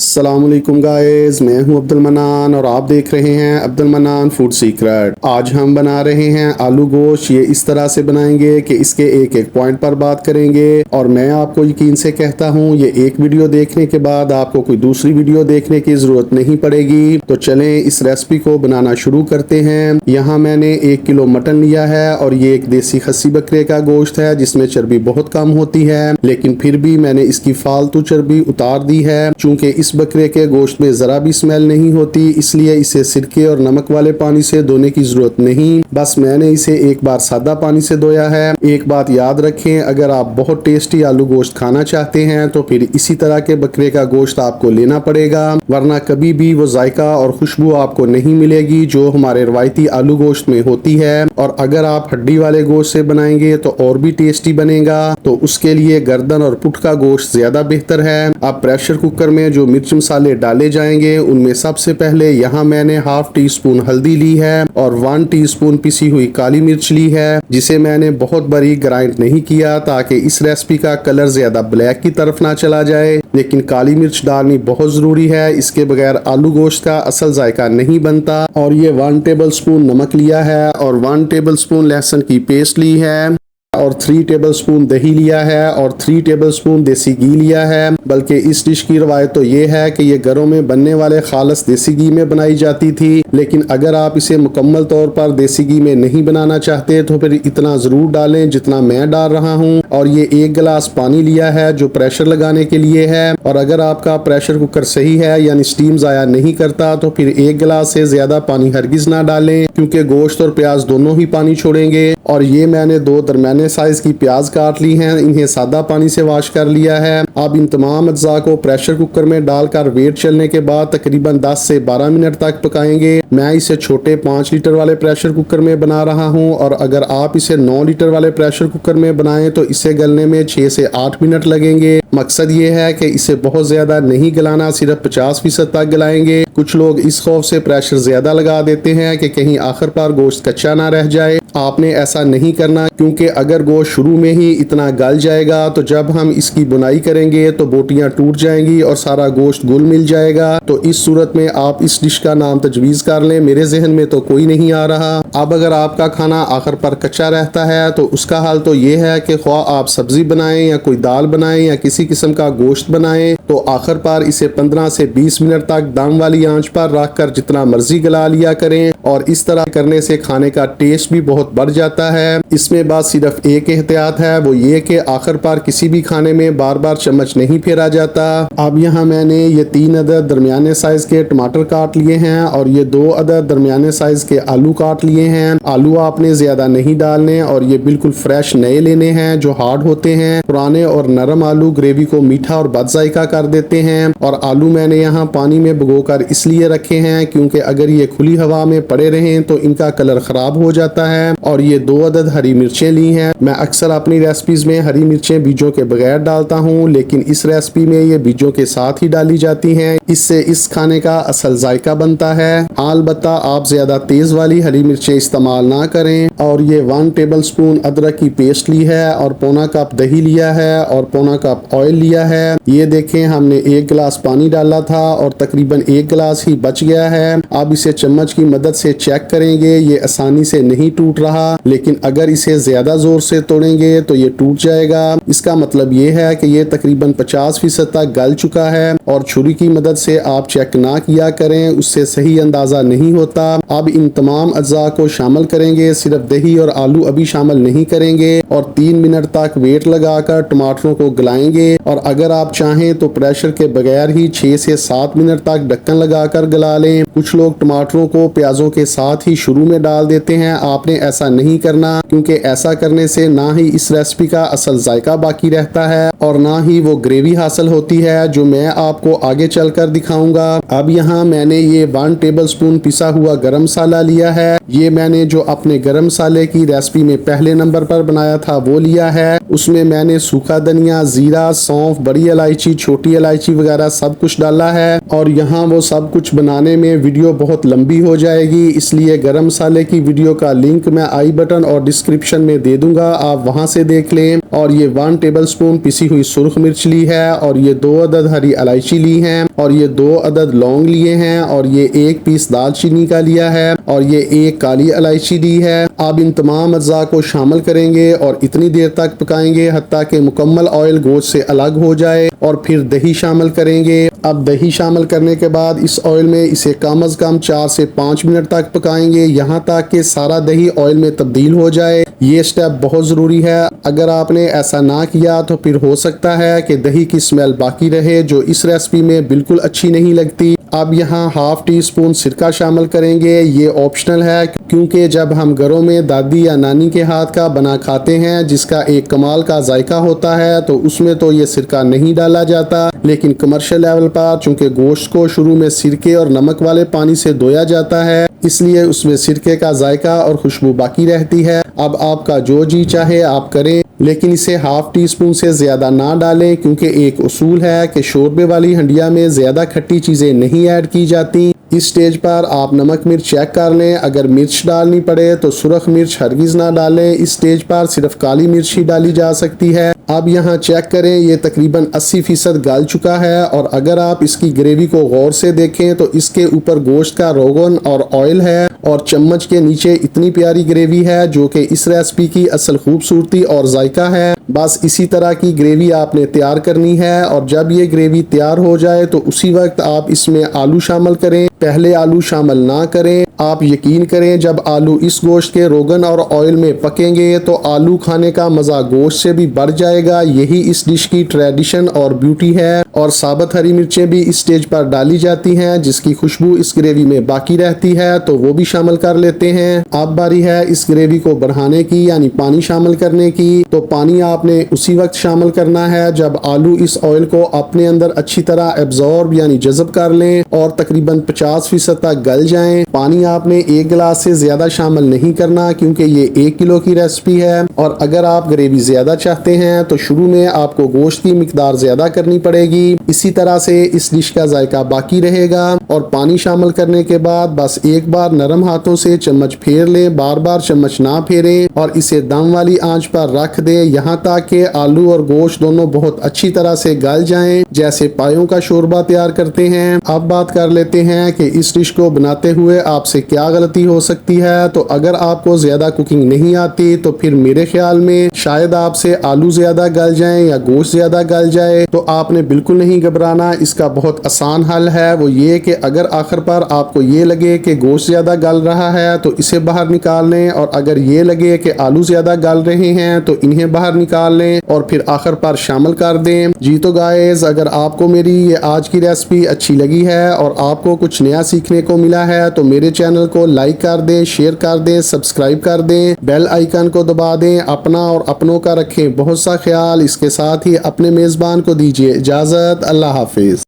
अस्सलामुअलैकुम गाइस, मैं हूं अब्दुल मन्नान और आप देख रहे हैं अब्दुल मन्नान फूड सीक्रेट। आज हम बना रहे हैं आलू गोश्त। ये इस तरह से बनाएंगे कि इसके एक एक पॉइंट पर बात करेंगे और मैं आपको यकीन से कहता हूं ये एक वीडियो देखने के बाद आपको कोई दूसरी वीडियो देखने की जरूरत नहीं पड़ेगी। तो चलें इस रेसिपी को बनाना शुरू करते हैं। यहाँ मैंने 1 किलो मटन लिया है और ये एक देसी खस्सी बकरे का गोश्त है जिसमें चर्बी बहुत कम होती है, लेकिन फिर भी मैंने इसकी फालतू चर्बी उतार दी है। चूंकि इस बकरे के गोश्त में जरा भी स्मेल नहीं होती, इसलिए इसे सिरके और नमक वाले पानी से धोने की जरूरत नहीं। बस मैंने इसे एक बार सादा पानी से धोया है। एक बात याद रखें, अगर आप बहुत टेस्टी आलू गोश्त खाना चाहते हैं तो फिर इसी तरह के बकरे का गोश्त आपको लेना पड़ेगा, वरना कभी भी वो जायका और खुशबू आपको नहीं मिलेगी जो हमारे रवायती आलू गोश्त में होती है। और अगर आप हड्डी वाले गोश्त से बनाएंगे तो और भी टेस्टी बनेगा। तो उसके लिए गर्दन और पुट का गोश्त ज्यादा बेहतर है। अब प्रेशर कुकर में जो मिर्च मसाले डाले जाएंगे उनमें सबसे पहले यहाँ मैंने ½ टीस्पून हल्दी ली है और 1 टीस्पून पिसी हुई काली मिर्च ली है, जिसे मैंने बहुत बारीक ग्राइंड नहीं किया ताकि इस रेसिपी का कलर ज्यादा ब्लैक की तरफ ना चला जाए। लेकिन काली मिर्च डालनी बहुत जरूरी है, इसके बगैर आलू गोश्त का असल जायका नहीं बनता। और ये 1 टेबल स्पून नमक लिया है और 1 टेबल स्पून लहसुन की पेस्ट ली है और 3 टेबल स्पून दही लिया है और 3 टेबल स्पून देसी घी लिया है। बल्कि इस डिश की रवायत तो ये है कि ये घरों में बनने वाले खालस देसी घी में बनाई जाती थी, लेकिन अगर आप इसे मुकम्मल तौर पर देसी घी में नहीं बनाना चाहते तो फिर इतना जरूर डालें जितना मैं डाल रहा हूँ। और ये 1 गिलास पानी लिया है जो प्रेशर लगाने के लिए है। और अगर आपका प्रेशर कुकर सही है यानी स्टीम जाया नहीं करता तो फिर 1 गिलास से ज्यादा पानी हरगिज ना डालें, क्योंकि गोश्त और प्याज दोनों ही पानी छोड़ेंगे। और ये मैंने 2 दरमियाने साइज की प्याज काट ली हैं, इन्हें सादा पानी से वॉश कर लिया है। अब इन तमाम अज्जा को प्रेशर कुकर में डालकर वेट चलने के बाद तकरीबन 10 से 12 मिनट तक पकाएंगे। मैं इसे छोटे 5 लीटर वाले प्रेशर कुकर में बना रहा हूं और अगर आप इसे 9 लीटर वाले प्रेशर कुकर में बनाएं तो इसे गलने में 6 से 8 मिनट लगेंगे। मकसद ये है कि इसे बहुत ज्यादा नहीं गलाना, सिर्फ 50% तक गलाएंगे। कुछ लोग इस खौफ से प्रेशर ज्यादा लगा देते हैं कि कहीं आखिर पर गोश्त कच्चा ना रह जाए। आपने ऐसा नहीं करना, क्योंकि अगर गोश्त शुरू में ही इतना गल जाएगा तो जब हम इसकी बुनाई करेंगे तो बोटियां टूट जाएंगी और सारा गोश्त गुल मिल जाएगा। तो इस सूरत में आप इस डिश का नाम तजवीज कर लें, मेरे जहन में तो कोई नहीं आ रहा। अब अगर आपका खाना आखिर पर कच्चा रहता है तो उसका हाल तो ये है कि ख्वाह आप सब्जी बनाएं या कोई दाल बनाएं या किसी किस्म का गोश्त बनाएं, तो आखिर पर इसे 15 से 20 मिनट तक दम वाली आंच पर रखकर जितना मर्जी गला लिया करें। और इस तरह करने से खाने का टेस्ट भी बहुत बढ़ जाता है। इसमें बात सिर्फ एक एहतियात है, वो ये कि आखिर पर किसी भी खाने में बार बार चम्मच नहीं फेरा जाता। अब यहाँ मैंने ये 3 अदद दरमियाने साइज के टमाटर काट लिए हैं और ये 2 अदद दरमियाने साइज के आलू काट लिए हैं। आलू आपने ज्यादा नहीं डालने और ये बिल्कुल फ्रेश नए लेने हैं जो हार्ड होते हैं। पुराने और नरम आलू ग्रेवी को मीठा और बदजायका कर देते हैं। और आलू मैंने यहाँ पानी में भिगोकर इसलिए रखे हैं क्योंकि अगर ये खुली हवा में पड़े रहें तो इनका कलर खराब हो जाता है। और ये 2 अदद हरी मिर्चें ली हैं। मैं अक्सर अपनी रेसिपीज में हरी मिर्चें बीजों के बगैर डालता हूँ, लेकिन इस रेसिपी में ये बीजों के साथ ही डाली जाती हैं। इससे इस खाने का असल जायका बनता है। अलबत्ता आप ज्यादा तेज वाली हरी मिर्चें इस्तेमाल ना करें। और ये 1 टेबल स्पून अदरक की पेस्ट ली है और पौना कप दही लिया है और पौना कप ऑयल लिया है। ये देखें, हमने 1 गिलास पानी डाला था और तकरीबन 1 गिलास ही बच गया है। अब इसे चम्मच की मदद से चेक करेंगे, ये आसानी से नहीं टूट रहा, लेकिन अगर इसे ज्यादा जोर से तोड़ेंगे तो ये टूट जाएगा। इसका मतलब ये है कि ये तकरीबन 50% तक गल चुका है। और छुरी की मदद से आप चेक ना किया करें, उससे सही अंदाजा नहीं होता। अब इन तमाम अज्जा को शामिल करेंगे, सिर्फ दही और आलू अभी शामिल नहीं करेंगे। और 3 मिनट तक वेट लगाकर टमाटरों को गलाएंगे। और अगर आप चाहें तो प्रेशर के बगैर ही 6 से 7 मिनट तक ढक्कन लगाकर गला लें। कुछ लोग टमाटरों को प्याजों के साथ ही शुरू में डाल देते हैं, आपने ऐसा नहीं करना, क्योंकि ऐसा करने से ना ही इस रेसिपी का असल जायका बाकी रहता है और ना ही वो ग्रेवी हासिल होती है जो मैं आपको आगे चलकर दिखाऊंगा। अब यहाँ मैंने ये 1 टेबल स्पून पिसा हुआ गरम मसाला लिया है। ये मैंने जो अपने गरम मसाले की रेसिपी में पहले नंबर पर बनाया था वो लिया है। उसमें मैंने सूखा धनिया, जीरा, सौंफ, बड़ी इलायची, छोटी इलायची वगैरह सब कुछ डाला है। और यहाँ वो सब कुछ बनाने में वीडियो बहुत लंबी हो जाएगी, इसलिए गरम मसाले की वीडियो का लिंक मैं आई बटन और डिस्क्रिप्शन में दे दूंगा, आप वहां से देख लें। और ये 1 टेबलस्पून पिसी हुई सुर्ख मिर्च ली है, और ये 2 अदद हरी इलायची ली है, और ये 2 अदद लौंग लिए हैं, और ये 1 पीस दालचीनी का लिया है, और ये 1 काली इलायची ली है। अब इन तमाम अज्जा को शामिल करेंगे और इतनी देर तक पकाएंगे हत्ता कि मुकम्मल ऑयल गोश्त से अलग हो जाए, और फिर दही शामिल करेंगे। अब दही शामिल करने के बाद इस ऑयल में इसे कम अज कम 4 से 5 मिनट तक पकाएंगे, यहाँ तक कि सारा दही ऑयल में तब्दील हो जाए। ये स्टेप बहुत ज़रूरी है, अगर आपने ऐसा ना किया तो फिर हो सकता है कि दही की स्मेल बाकी रहे, जो इस रेसिपी में बिल्कुल अच्छी नहीं लगती। अब यहाँ हाफ टी स्पून सिरका शामिल करेंगे, ये ऑप्शनल है, क्योंकि जब हम घरों में दादी या नानी के हाथ का बना खाते हैं जिसका एक कमाल का जायका होता है, तो उसमें तो ये सिरका नहीं डाला जाता, लेकिन कमर्शियल लेवल पर चूंकि गोश्त को शुरू में सिरके और नमक वाले पानी से धोया जाता है, इसलिए उसमें सिरके का जायका और खुशबू बाकी रहती है। अब आपका जो जी चाहे आप करें, लेकिन इसे हाफ टी स्पून से ज्यादा ना डालें, क्योंकि एक उसूल है कि शोरबे वाली हंडिया में ज्यादा खट्टी चीजें नहीं ऐड की जाती। इस स्टेज पर आप नमक मिर्च चेक कर लें, अगर मिर्च डालनी पड़े तो सुरख मिर्च हरगिज ना डालें, इस स्टेज पर सिर्फ काली मिर्च ही डाली जा सकती है। अब यहाँ चेक करें, ये तकरीबन 80% गल चुका है, और अगर आप इसकी ग्रेवी को गौर से देखें तो इसके ऊपर गोश्त का रोगन और ऑयल है, और चम्मच के नीचे इतनी प्यारी ग्रेवी है जो कि इस रेसिपी की असल खूबसूरती और जायका है। बस इसी तरह की ग्रेवी आपने तैयार करनी है, और जब ये ग्रेवी तैयार हो जाए तो उसी वक्त आप इसमें आलू शामिल करें। पहले आलू शामिल ना करें, आप यकीन करें जब आलू इस गोश्त के रोगन और ऑयल में पकेंगे तो आलू खाने का मजा गोश्त से भी बढ़ जाएगा। यही इस डिश की ट्रेडिशन और ब्यूटी है। और साबुत हरी मिर्चें भी इस स्टेज पर डाली जाती हैं, जिसकी खुशबू इस ग्रेवी में बाकी रहती है, तो वो भी शामिल कर लेते हैं। अब बारी है इस ग्रेवी को बढ़ाने की, यानी पानी शामिल करने की। तो पानी आपने उसी वक्त शामिल करना है जब आलू इस ऑयल को अपने अंदर अच्छी तरह एब्जॉर्ब यानी जज़ब कर लें और तकरीबन 50% तक गल जाएं। पानी आपने 1 गिलास से ज्यादा शामिल नहीं करना, क्योंकि ये 1 किलो की रेसिपी है, और अगर आप ग्रेवी ज्यादा चाहते हैं तो शुरू में आपको गोश्त की मिकदार ज्यादा करनी पड़ेगी। इसी तरह से इस डिश का जायका बाकी रहेगा। और पानी शामिल करने के बाद बस एक बार नरम हाथों से चम्मच फेर लें, बार बार चम्मच ना फेरें, और इसे दम वाली आंच पर रख दें यहाँ तक कि आलू और गोश्त दोनों बहुत अच्छी तरह से गल जाएं, जैसे पायों का शोरबा तैयार करते हैं। अब बात कर लेते हैं कि इस डिश को बनाते हुए आपसे क्या गलती हो सकती है। तो अगर आपको ज्यादा कुकिंग नहीं आती तो फिर मेरे ख्याल में शायद आपसे आलू ज्यादा गल जाएं या गोश्त ज्यादा गल जाए, तो आपने बिल्कुल नहीं घबराना। इसका बहुत आसान हल है, वो ये कि अगर आखिर पर आपको ये लगे कि गोश्त ज्यादा गल रहा है तो इसे बाहर निकाल लें, और अगर ये लगे कि आलू ज्यादा गल रहे हैं तो इन्हें बाहर निकाल लें और फिर आखिर पर शामिल कर दें। जी तो गाइस, अगर आपको मेरी ये आज की रेसिपी अच्छी लगी है और आपको कुछ नया सीखने को मिला है तो मेरे चैनल को लाइक कर दें, शेयर कर दें, सब्सक्राइब कर दें, बेल आइकन को दबा दें। अपना और अपनों का रखें बहुत सा ख्याल। इसके साथ ही अपने मेजबान को दीजिए इजाजत। अल्लाह हाफिज।